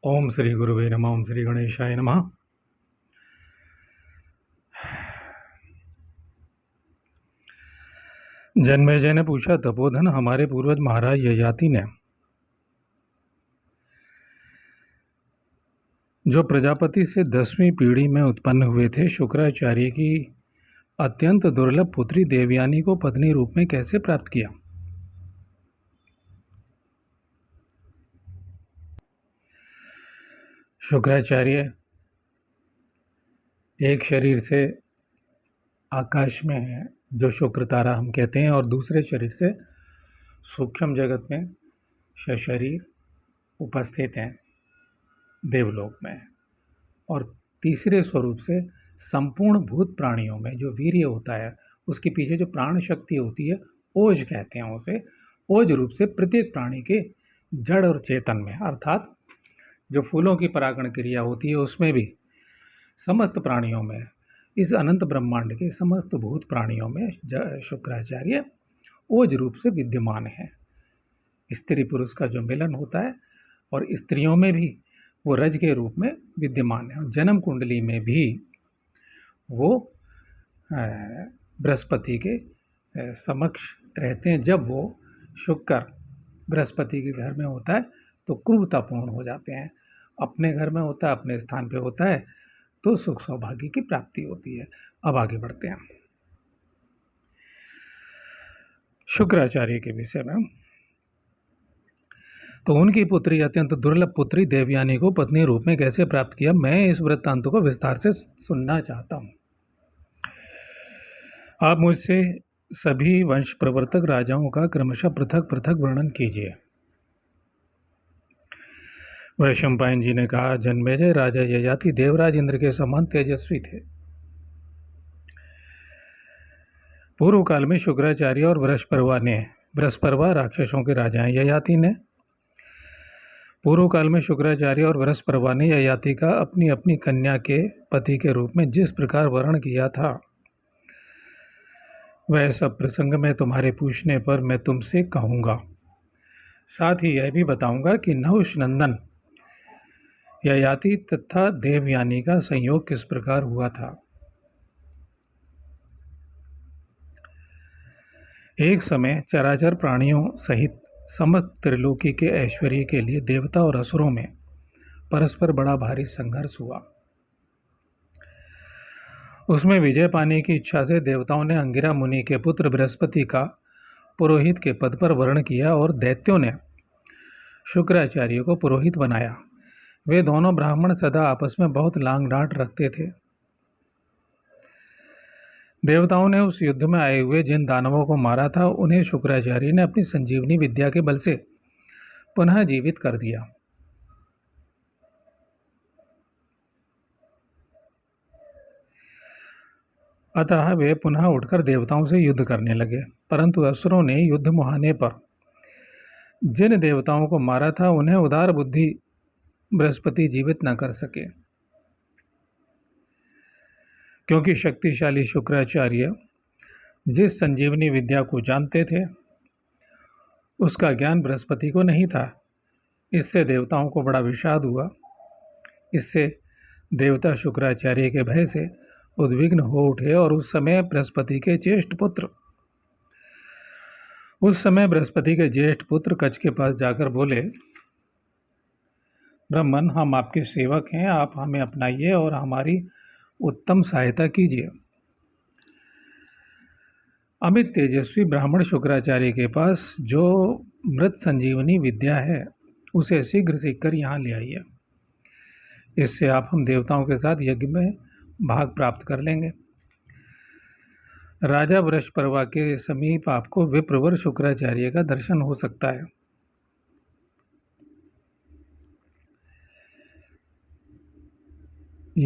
ओम श्री गुरुवे नमः। ओम श्री गणेशाय नमः। जन्मेजय ने पूछा, तपोधन, हमारे पूर्वज महाराज ययाति ने जो प्रजापति से 10वीं पीढ़ी में उत्पन्न हुए थे, शुक्राचार्य की अत्यंत दुर्लभ पुत्री देवयानी को पत्नी रूप में कैसे प्राप्त किया? शुक्राचार्य एक शरीर से आकाश में है, जो शुक्र तारा हम कहते हैं, और दूसरे शरीर से सूक्ष्म जगत में सशरीर उपस्थित हैं देवलोक में, और तीसरे स्वरूप से संपूर्ण भूत प्राणियों में जो वीर्य होता है, उसके पीछे जो प्राण शक्ति होती है, ओज कहते हैं उसे। ओज रूप से प्रत्येक प्राणी के जड़ और चेतन में, अर्थात जो फूलों की परागण क्रिया होती है उसमें भी, समस्त प्राणियों में, इस अनंत ब्रह्मांड के समस्त भूत प्राणियों में शुक्राचार्य ओज रूप से विद्यमान है। स्त्री पुरुष का जो मिलन होता है, और स्त्रियों में भी वो रज के रूप में विद्यमान है। जन्म कुंडली में भी वो बृहस्पति के समक्ष रहते हैं। जब वो शुक्र बृहस्पति के घर में होता है तो क्रूरतापूर्ण हो जाते हैं, अपने घर में होता है, अपने स्थान पे होता है तो सुख सौभाग्य की प्राप्ति होती है। अब आगे बढ़ते हैं शुक्राचार्य के विषय में। तो उनकी पुत्री, अत्यंत दुर्लभ पुत्री देवयानी को पत्नी रूप में कैसे प्राप्त किया, मैं इस वृत्तांत को विस्तार से सुनना चाहता हूँ। आप मुझसे सभी वंश प्रवर्तक राजाओं का क्रमशः पृथक पृथक वर्णन कीजिए। वैशंपायन जी ने कहा, जन्मेजय, राजा ययाति देवराज इंद्र के समान तेजस्वी थे। पूर्व काल में शुक्राचार्य और बृहस्पति राक्षसों के राजा हैं। ययाति ने पूर्व काल में शुक्राचार्य और बृहस्पति ने ययाति का अपनी अपनी कन्या के पति के रूप में जिस प्रकार वर्ण किया था, वह सब प्रसंग में तुम्हारे पूछने पर मैं तुमसे कहूँगा। साथ ही यह भी बताऊँगा कि नहुष नंदन ययाति तथा देवयानी का संयोग किस प्रकार हुआ था। एक समय चराचर प्राणियों सहित समस्त त्रिलोकी के ऐश्वर्य के लिए देवता और असुरों में परस्पर बड़ा भारी संघर्ष हुआ। उसमें विजय पाने की इच्छा से देवताओं ने अंगिरा मुनि के पुत्र बृहस्पति का पुरोहित के पद पर वर्ण किया, और दैत्यों ने शुक्राचार्य को पुरोहित बनाया। वे दोनों ब्राह्मण सदा आपस में बहुत लांग डांट रखते थे। देवताओं ने उस युद्ध में आए हुए जिन दानवों को मारा था, उन्हें शुक्राचार्य ने अपनी संजीवनी विद्या के बल से पुनः जीवित कर दिया। अतः वे पुनः उठकर देवताओं से युद्ध करने लगे। परंतु असुरों ने युद्ध मुहाने पर जिन देवताओं को मारा था, उन्हें उदार बुद्धि बृहस्पति जीवित न कर सके, क्योंकि शक्तिशाली शुक्राचार्य जिस संजीवनी विद्या को जानते थे, उसका ज्ञान बृहस्पति को नहीं था। इससे देवताओं को बड़ा विषाद हुआ। इससे देवता शुक्राचार्य के भय से उद्विग्न हो उठे, और उस समय बृहस्पति के ज्येष्ठ पुत्र कच्छ के पास जाकर बोले, ब्रह्मन, हम आपके सेवक हैं, आप हमें अपनाइए और हमारी उत्तम सहायता कीजिए। अमित तेजस्वी ब्राह्मण शुक्राचार्य के पास जो मृत संजीवनी विद्या है, उसे शीघ्र सीखकर यहाँ ले आइए। इससे आप हम देवताओं के साथ यज्ञ में भाग प्राप्त कर लेंगे। राजा बृहस्पति के समीप आपको विप्रवर शुक्राचार्य का दर्शन हो सकता है।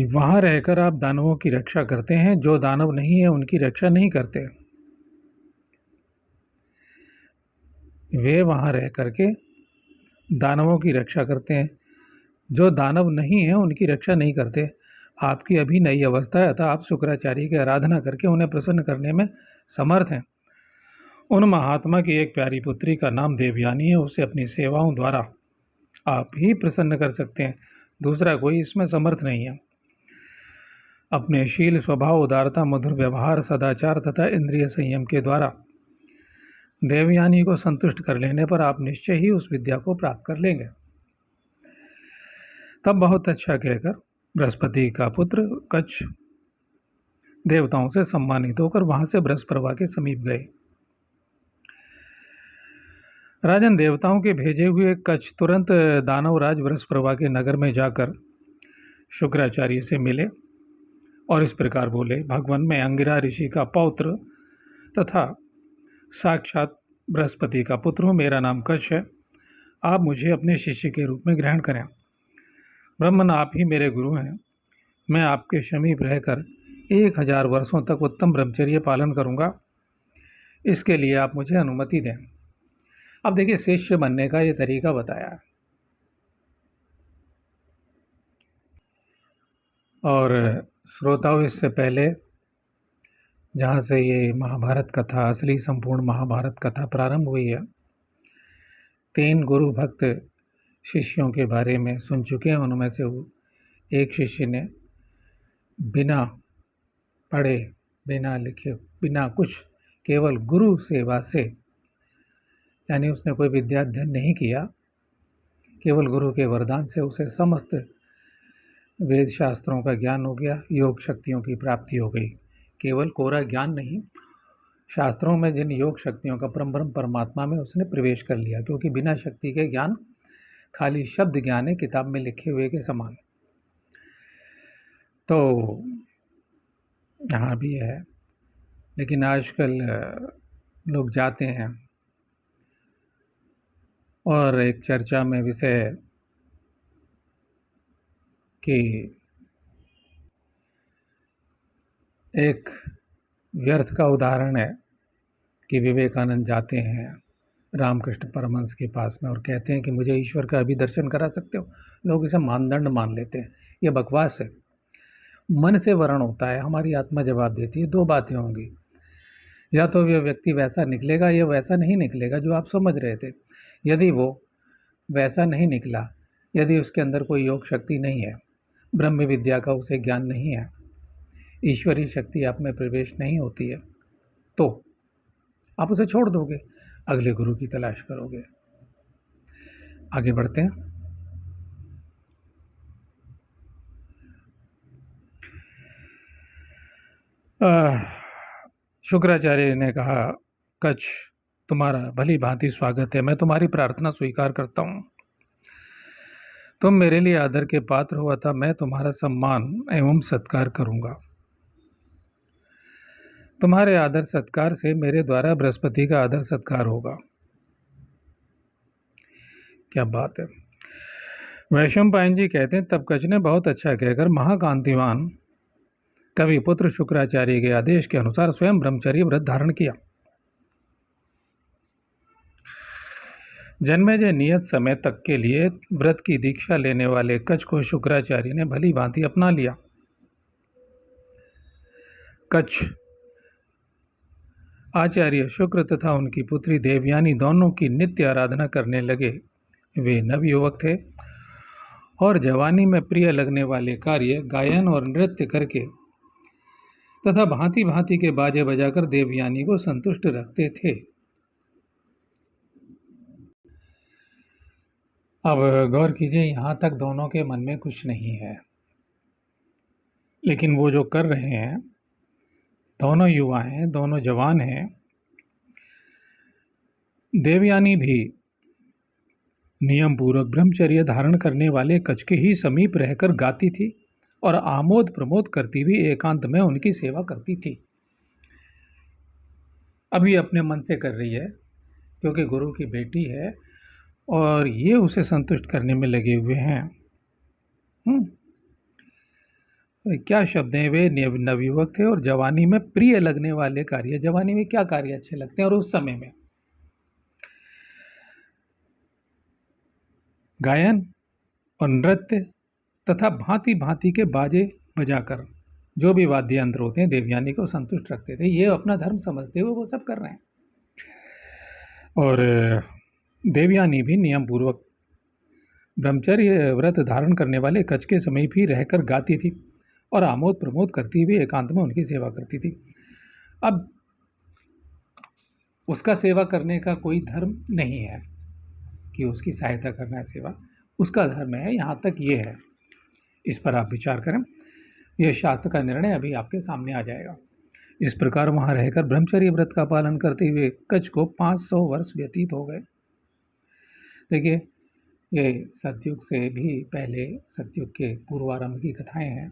वहाँ रहकर आप दानवों की रक्षा करते हैं, जो दानव नहीं है उनकी रक्षा नहीं करते। वे वहाँ रह करके दानवों की रक्षा करते हैं, जो दानव नहीं है उनकी रक्षा नहीं करते। आपकी अभी नई अवस्था है, अतः आप शुक्राचार्य की आराधना करके उन्हें प्रसन्न करने में समर्थ हैं। उन महात्मा की एक प्यारी पुत्री का नाम देवयानी है। उसे अपनी सेवाओं द्वारा आप ही प्रसन्न कर सकते हैं, दूसरा कोई इसमें समर्थ नहीं है। अपने शील, स्वभाव, उदारता, मधुर व्यवहार, सदाचार तथा इंद्रिय संयम के द्वारा देवयानी को संतुष्ट कर लेने पर आप निश्चय ही उस विद्या को प्राप्त कर लेंगे। तब बहुत अच्छा कहकर बृहस्पति का पुत्र कच्छ देवताओं से सम्मानित होकर वहां से बृहस्पति के समीप गए। राजन, देवताओं के भेजे हुए कच्छ तुरंत दानवराज बृहस्पति के नगर में जाकर शुक्राचार्य से मिले और इस प्रकार बोले, भगवान, मैं अंगिरा ऋषि का पौत्र तथा साक्षात बृहस्पति का पुत्र हूँ। मेरा नाम कच्छ है। आप मुझे अपने शिष्य के रूप में ग्रहण करें। ब्रह्मन, आप ही मेरे गुरु हैं। मैं आपके समीप रहकर 1000 वर्षों तक उत्तम ब्रह्मचर्य पालन करूँगा। इसके लिए आप मुझे अनुमति दें। अब देखिए, शिष्य बनने का ये तरीका बताया है। और श्रोताओं, इससे पहले जहाँ से ये महाभारत कथा, असली संपूर्ण महाभारत कथा प्रारंभ हुई है, 3 गुरु भक्त शिष्यों के बारे में सुन चुके हैं। उनमें से एक शिष्य ने बिना पढ़े, बिना लिखे, बिना कुछ, केवल गुरु सेवा से, यानी उसने कोई विद्या अध्ययन नहीं किया, केवल गुरु के वरदान से उसे समस्त वेद शास्त्रों का ज्ञान हो गया, योग शक्तियों की प्राप्ति हो गई। केवल कोरा ज्ञान नहीं, शास्त्रों में जिन योग शक्तियों का परम परमात्मा में उसने प्रवेश कर लिया, क्योंकि बिना शक्ति के ज्ञान खाली शब्द ज्ञान है, किताब में लिखे हुए के समान। तो यहाँ भी है, लेकिन आजकल लोग जाते हैं और एक चर्चा में विषय है कि एक व्यर्थ का उदाहरण है कि विवेकानंद जाते हैं रामकृष्ण परमहंस के पास में और कहते हैं कि मुझे ईश्वर का अभी दर्शन करा सकते हो। लोग इसे मानदंड मान लेते हैं। ये बकवास है। मन से वर्ण होता है, हमारी आत्मा जवाब देती है। 2 बातें होंगी, या तो यह व्यक्ति वैसा निकलेगा या वैसा नहीं निकलेगा जो आप समझ रहे थे। यदि वो वैसा नहीं निकला, यदि उसके अंदर कोई योग शक्ति नहीं है, ब्रह्म विद्या का उसे ज्ञान नहीं है, ईश्वरीय शक्ति आप में प्रवेश नहीं होती है, तो आप उसे छोड़ दोगे, अगले गुरु की तलाश करोगे। आगे बढ़ते हैं। शुक्राचार्य ने कहा, कच्छ, तुम्हारा भली भांति स्वागत है। मैं तुम्हारी प्रार्थना स्वीकार करता हूँ। तुम मेरे लिए आदर के पात्र हुआ था, मैं तुम्हारा सम्मान एवं सत्कार करूँगा। तुम्हारे आदर सत्कार से मेरे द्वारा बृहस्पति का आदर सत्कार होगा। क्या बात है। वैशंपायन जी कहते हैं, तब कच्छ ने बहुत अच्छा कहकर महाकांतिवान कवि पुत्र शुक्राचार्य के आदेश के अनुसार स्वयं ब्रह्मचर्य व्रत धारण किया। जन्मेजय नियत समय तक के लिए व्रत की दीक्षा लेने वाले कच्छ को शुक्राचार्य ने भली भांति अपना लिया। कच्छ आचार्य शुक्र तथा उनकी पुत्री देवयानी दोनों की नित्य आराधना करने लगे। वे नवयुवक थे और जवानी में प्रिय लगने वाले कार्य गायन और नृत्य करके तथा भांति भांति के बाजे बजाकर देवयानी को संतुष्ट रखते थे। अब गौर कीजिए, यहाँ तक दोनों के मन में कुछ नहीं है, लेकिन वो जो कर रहे हैं, दोनों युवा हैं, दोनों जवान हैं। देवयानी भी नियम पूर्वक ब्रह्मचर्य धारण करने वाले कच्छ के ही समीप रहकर गाती थी और आमोद प्रमोद करती हुई एकांत में उनकी सेवा करती थी। अभी अपने मन से कर रही है, क्योंकि गुरु की बेटी है और ये उसे संतुष्ट करने में लगे हुए हैं। क्या शब्द हैं वे। नवयुवक थे और जवानी में प्रिय लगने वाले कार्य। जवानी में क्या कार्य अच्छे लगते हैं और उस समय में गायन और नृत्य तथा भांति भांति के बाजे बजाकर जो भी वाद्य यंत्र होते हैं देवयानी को संतुष्ट रखते थे। ये अपना धर्म समझते हुए वो सब कर रहे हैं। और देवयानी भी नियम पूर्वक ब्रह्मचर्य व्रत धारण करने वाले कच्छ के समीप ही रहकर गाती थी और आमोद प्रमोद करती हुई एकांत में उनकी सेवा करती थी। अब उसका सेवा करने का कोई धर्म नहीं है कि उसकी सहायता करना सेवा, उसका धर्म है, यहाँ तक ये है। इस पर आप विचार करें, यह शास्त्र का निर्णय अभी आपके सामने आ जाएगा। इस प्रकार वहाँ रहकर ब्रह्मचर्य व्रत का पालन करते हुए कच्छ को 500 वर्ष व्यतीत हो गए। देखिए, ये सतयुग से भी पहले, सतयुग के पूर्वारंभ की कथाएं हैं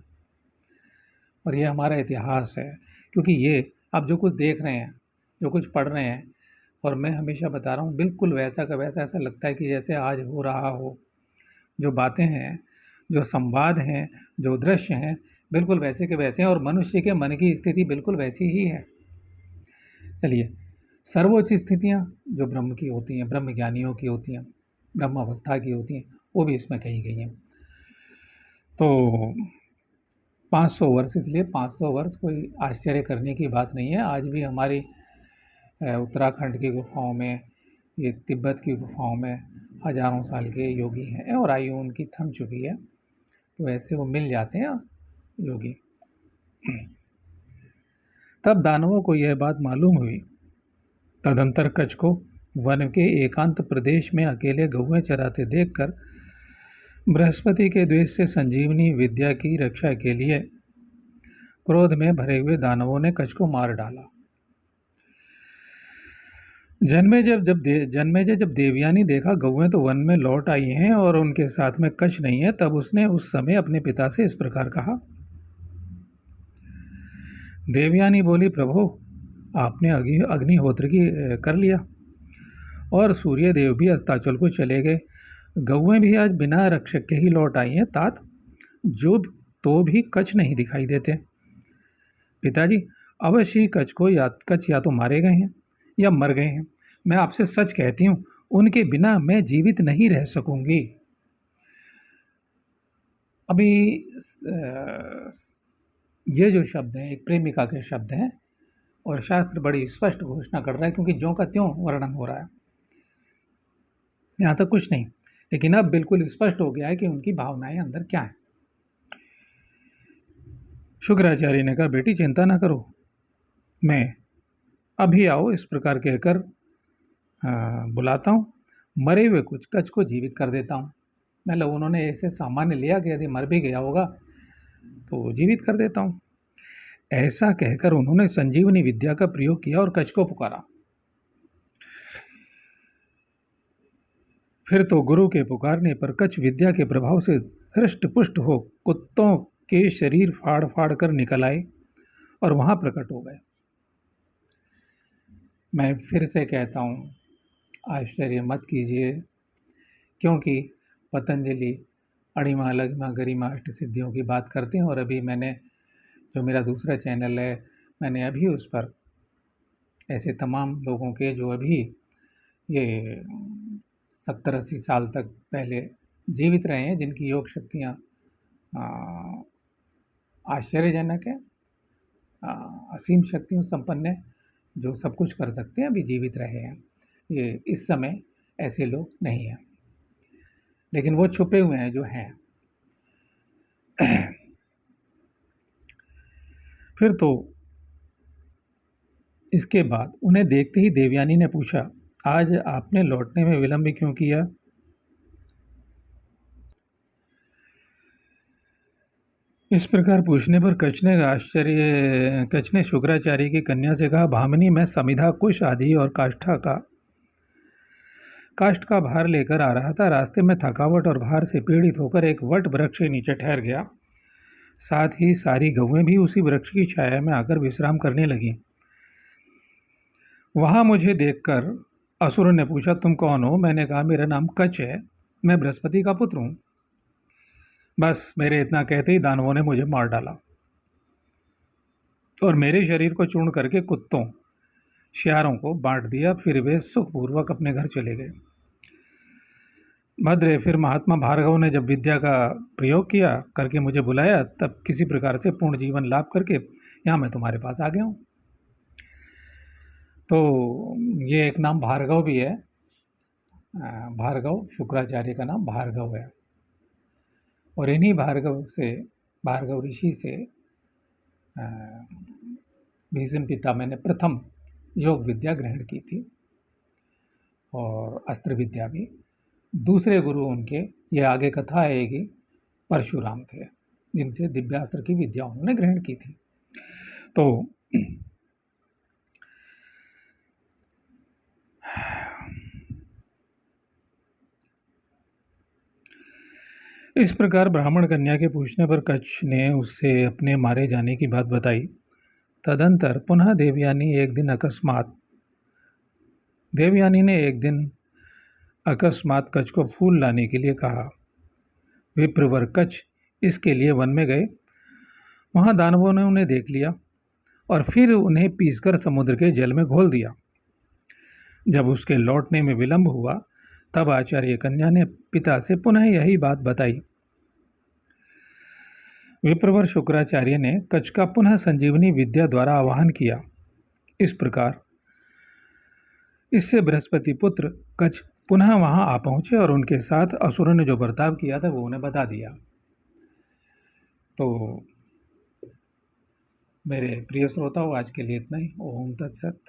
और ये हमारा इतिहास है। क्योंकि ये आप जो कुछ देख रहे हैं, जो कुछ पढ़ रहे हैं, और मैं हमेशा बता रहा हूँ, बिल्कुल वैसा का वैसा ऐसा लगता है कि जैसे आज हो रहा हो। जो बातें हैं, जो संवाद हैं, जो दृश्य हैं, बिल्कुल वैसे के वैसे हैं और मनुष्य के मन की स्थिति बिल्कुल वैसी ही है। चलिए, सर्वोच्च स्थितियाँ जो ब्रह्म की होती हैं, ब्रह्म ज्ञानियों की होती हैं, ब्रह्म अवस्था की होती हैं, वो भी इसमें कही गई हैं। तो 500 वर्ष, इसलिए 500 वर्ष कोई आश्चर्य करने की बात नहीं है। आज भी हमारी उत्तराखंड की गुफाओं में, ये तिब्बत की गुफाओं में हजारों साल के योगी हैं और आयु उनकी थम चुकी है, तो ऐसे वो मिल जाते हैं योगी। तब दानवों को यह बात मालूम हुई। तदंतर कच्छ को वन के एकांत प्रदेश में अकेले गौएं चराते देखकर बृहस्पति के द्वेष से संजीवनी विद्या की रक्षा के लिए क्रोध में भरे हुए दानवों ने कच्छ को मार डाला। जन्मेजय जब देवयानी देखा गौएं तो वन में लौट आई हैं और उनके साथ में कच्छ नहीं है, तब उसने उस समय अपने पिता से इस प्रकार कहा। देवयानी बोली, प्रभु, आपने अग्निहोत्र की कर लिया और सूर्य देव भी अस्ताचल को चले गए। गौएं भी आज बिना रक्षक के ही लौट आई हैं तात, जो तो भी कच्छ नहीं दिखाई देते। पिताजी, अवश्य ही कच्छ या तो मारे गए हैं या मर गए हैं। मैं आपसे सच कहती हूँ, उनके बिना मैं जीवित नहीं रह सकूंगी। अभी ये जो शब्द हैं एक प्रेमिका के शब्द हैं और शास्त्र बड़ी स्पष्ट घोषणा कर रहा है, क्योंकि ज्यों का त्यों वर्णन हो रहा है, यहाँ तक कुछ नहीं, लेकिन अब बिल्कुल स्पष्ट हो गया है कि उनकी भावनाएं अंदर क्या हैं। शुक्राचार्य ने कहा, बेटी चिंता ना करो, मैं अभी आओ इस प्रकार कहकर बुलाता हूँ, मरे हुए कुछ कच्छ को जीवित कर देता हूँ। मतलब उन्होंने ऐसे सामान्य लिया कि यदि मर भी गया होगा तो जीवित कर देता हूँ। ऐसा कहकर उन्होंने संजीवनी विद्या का प्रयोग किया और कच्छ को पुकारा। फिर तो गुरु के पुकारने पर कच्छ विद्या के प्रभाव से हृष्ट पुष्ट हो कुत्तों के शरीर फाड़ फाड़ कर निकल आए और वहां प्रकट हो गए। मैं फिर से कहता हूँ, आश्चर्य मत कीजिए, क्योंकि पतंजलि अणिमा लघिमा गरिमा अष्ट सिद्धियों की बात करते हैं और अभी मैंने जो मेरा दूसरा चैनल है, मैंने अभी उस पर ऐसे तमाम लोगों के जो अभी ये 70-80 साल तक पहले जीवित रहे हैं, जिनकी योग शक्तियाँ आश्चर्यजनक है, असीम शक्तियों संपन्न है, जो सब कुछ कर सकते हैं, अभी जीवित रहे हैं। ये इस समय ऐसे लोग नहीं हैं, लेकिन वो छुपे हुए हैं जो हैं। फिर तो इसके बाद उन्हें देखते ही देवयानी ने पूछा, आज आपने लौटने में विलंब क्यों किया? इस प्रकार पूछने पर कच्छ ने शुक्राचार्य की कन्या से कहा, भामिनी, मैं समिधा, कुश आदि और काष्ठ का भार लेकर आ रहा था। रास्ते में थकावट और भार से पीड़ित होकर एक वट वृक्ष के नीचे ठहर गया। साथ ही सारी गौएं भी उसी वृक्ष की छाया में आकर विश्राम करने लगीं। वहां मुझे देखकर असुर ने पूछा, तुम कौन हो? मैंने कहा, मेरा नाम कच्छ है, मैं बृहस्पति का पुत्र हूँ। बस मेरे इतना कहते ही दानवों ने मुझे मार डाला और मेरे शरीर को चूर्ण करके कुत्तों शियारों को बांट दिया। फिर वे सुखपूर्वक अपने घर चले गए। भद्रे, फिर महात्मा भार्गव ने जब विद्या का प्रयोग किया करके मुझे बुलाया, तब किसी प्रकार से पूर्ण जीवन लाभ करके यहाँ मैं तुम्हारे पास आ गया हूँ। तो ये एक नाम भार्गव भी है, भार्गव, शुक्राचार्य का नाम भार्गव है। और इन्हीं भार्गव ऋषि से भीष्म पितामह ने प्रथम योग विद्या ग्रहण की थी और अस्त्र विद्या भी। दूसरे गुरु उनके, ये आगे कथा आएगी, परशुराम थे, जिनसे दिव्यास्त्र की विद्या उन्होंने ग्रहण की थी। तो इस प्रकार ब्राह्मण कन्या के पूछने पर कच्छ ने उससे अपने मारे जाने की बात बताई। तदंतर पुनः देवयानी ने एक दिन अकस्मात कच्छ को फूल लाने के लिए कहा। विप्रवर कच्छ इसके लिए वन में गए। वहां दानवों ने उन्हें देख लिया और फिर उन्हें पीसकर समुद्र के जल में घोल दिया। जब उसके लौटने में विलंब हुआ तब आचार्य कन्या ने पिता से पुनः यही बात बताई। विप्रवर शुक्राचार्य ने कच्छ का पुनः संजीवनी विद्या द्वारा आवाहन किया। इस प्रकार इससे बृहस्पति पुत्र कच्छ पुनः वहां आ पहुंचे और उनके साथ असुरों ने जो बर्ताव किया था वो उन्हें बता दिया। तो मेरे प्रिय श्रोताओं, आज के लिए इतना ही। ओम तत्सत।